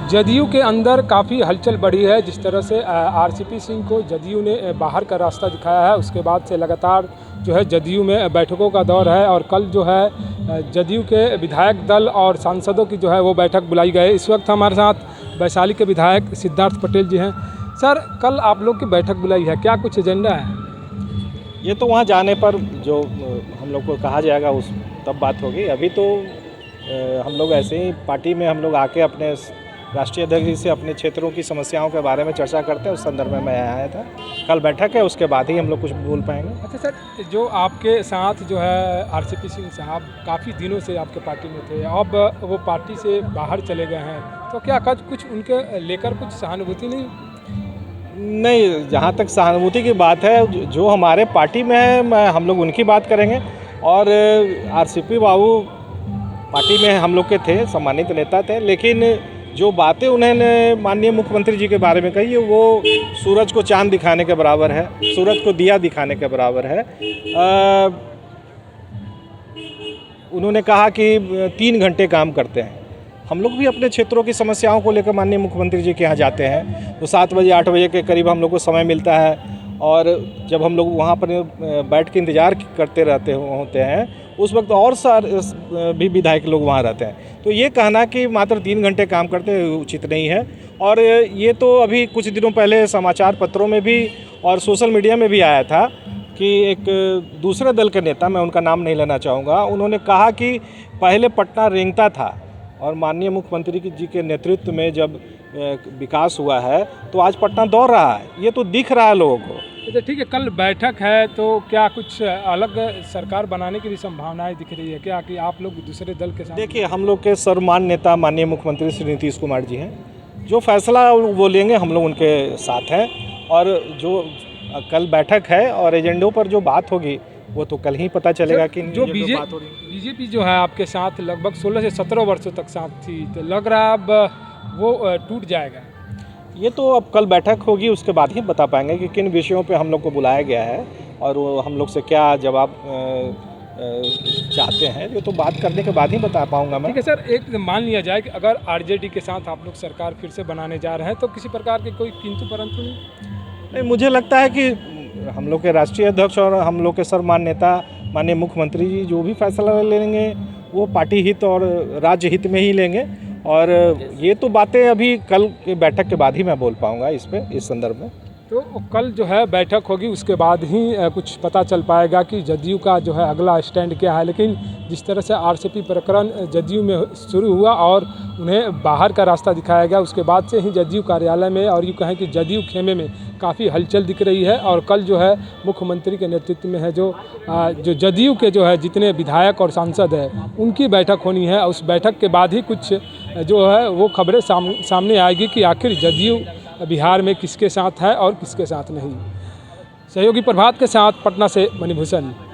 जदयू के अंदर काफ़ी हलचल बढ़ी है। जिस तरह से आरसीपी सिंह को जदयू ने बाहर का रास्ता दिखाया है, उसके बाद से लगातार जो है जदयू में बैठकों का दौर है और कल जो है जदयू के विधायक दल और सांसदों की जो है वो बैठक बुलाई गई। इस वक्त हमारे साथ वैशाली के विधायक सिद्धार्थ पटेल जी हैं। सर, कल आप लोग की बैठक बुलाई है, क्या कुछ एजेंडा है? ये तो वहाँ जाने पर जो हम लोग को कहा जाएगा उस तब बात होगी। अभी तो हम लोग ऐसे ही पार्टी में हम लोग आके अपने राष्ट्रीय अध्यक्ष जी से अपने क्षेत्रों की समस्याओं के बारे में चर्चा करते हैं। उस संदर्भ में मैं आया था। कल बैठक है, उसके बाद ही हम लोग कुछ बोल पाएंगे। अच्छा सर, जो आपके साथ जो है आरसीपी सिंह साहब काफ़ी दिनों से आपके पार्टी में थे, अब वो पार्टी से बाहर चले गए हैं, तो क्या कुछ उनके लेकर कुछ सहानुभूति नहीं, जहाँ तक सहानुभूति की बात है, जो हमारे पार्टी में है हम लोग उनकी बात करेंगे। और आरसीपी बाबू पार्टी में हम लोग के थे, सम्मानित नेता थे, लेकिन जो बातें उन्होंने माननीय मुख्यमंत्री जी के बारे में कही है वो सूरज को चांद दिखाने के बराबर है, सूरज को दिया दिखाने के बराबर है। उन्होंने कहा कि 3 घंटे काम करते हैं। हम लोग भी अपने क्षेत्रों की समस्याओं को लेकर माननीय मुख्यमंत्री जी के यहाँ जाते हैं, तो 7 बजे 8 बजे के करीब हम लोग को समय मिलता है। और जब हम लोग वहाँ पर बैठ के इंतज़ार करते होते हैं, उस वक्त और सारे भी विधायक लोग वहाँ रहते हैं। तो ये कहना कि मात्र 3 घंटे काम करते हैं उचित नहीं है। और ये तो अभी कुछ दिनों पहले समाचार पत्रों में भी और सोशल मीडिया में भी आया था कि एक दूसरे दल के नेता, मैं उनका नाम नहीं लेना चाहूँगा, उन्होंने कहा कि पहले पटना रेंगता था और माननीय मुख्यमंत्री जी के नेतृत्व में जब विकास हुआ है तो आज पटना दौड़ रहा है। ये तो दिख रहा है लोगों को। तो ठीक है, कल बैठक है तो क्या कुछ अलग सरकार बनाने की भी संभावनाएं दिख रही है क्या, कि आप लोग दूसरे दल के साथ? देखिए, हम लोग के सर्वमान्य नेता माननीय मुख्यमंत्री श्री नीतीश कुमार जी हैं। जो फैसला वो लेंगे हम लोग उनके साथ हैं। और जो कल बैठक है और एजेंडों पर जो बात होगी वो तो कल ही पता चलेगा कि जो बीजेपी जो है आपके साथ लगभग 16 से 17 वर्षों तक साथ थी, तो लग रहा है अब वो टूट जाएगा। ये तो अब कल बैठक होगी, उसके बाद ही बता पाएंगे कि किन विषयों पे हम लोग को बुलाया गया है और वो हम लोग से क्या जवाब चाहते हैं। ये तो बात करने के बाद ही बता पाऊंगा मैं। ठीक है सर, एक मान लिया जाए कि अगर आरजेडी के साथ आप लोग सरकार फिर से बनाने जा रहे हैं तो किसी प्रकार के कोई किंतु परंतु नहीं, मुझे लगता है कि हम लोग के राष्ट्रीय अध्यक्ष और हम लोग के सर्वमान्य नेता माननीय मुख्यमंत्री जी जो भी फैसला लेंगे वो पार्टी हित और राज्य हित में ही लेंगे। और ये तो बातें अभी कल के बैठक के बाद ही मैं बोल पाऊंगा इस संदर्भ में। तो कल जो है बैठक होगी, उसके बाद ही कुछ पता चल पाएगा कि जदयू का जो है अगला स्टैंड क्या है। लेकिन जिस तरह से आरसीपी प्रकरण जदयू में शुरू हुआ और उन्हें बाहर का रास्ता दिखाया गया, उसके बाद से ही जदयू कार्यालय में और यूँ कहें कि जदयू खेमे में काफ़ी हलचल दिख रही है। और कल जो है मुख्यमंत्री के नेतृत्व में है जो जदयू के जो है जितने विधायक और सांसद हैं उनकी बैठक होनी है। उस बैठक के बाद ही कुछ जो है वो खबरें सामने आएगी कि आखिर जदयू बिहार में किसके साथ है और किसके साथ नहीं। सहयोगी प्रभात के साथ पटना से मणिभूषण।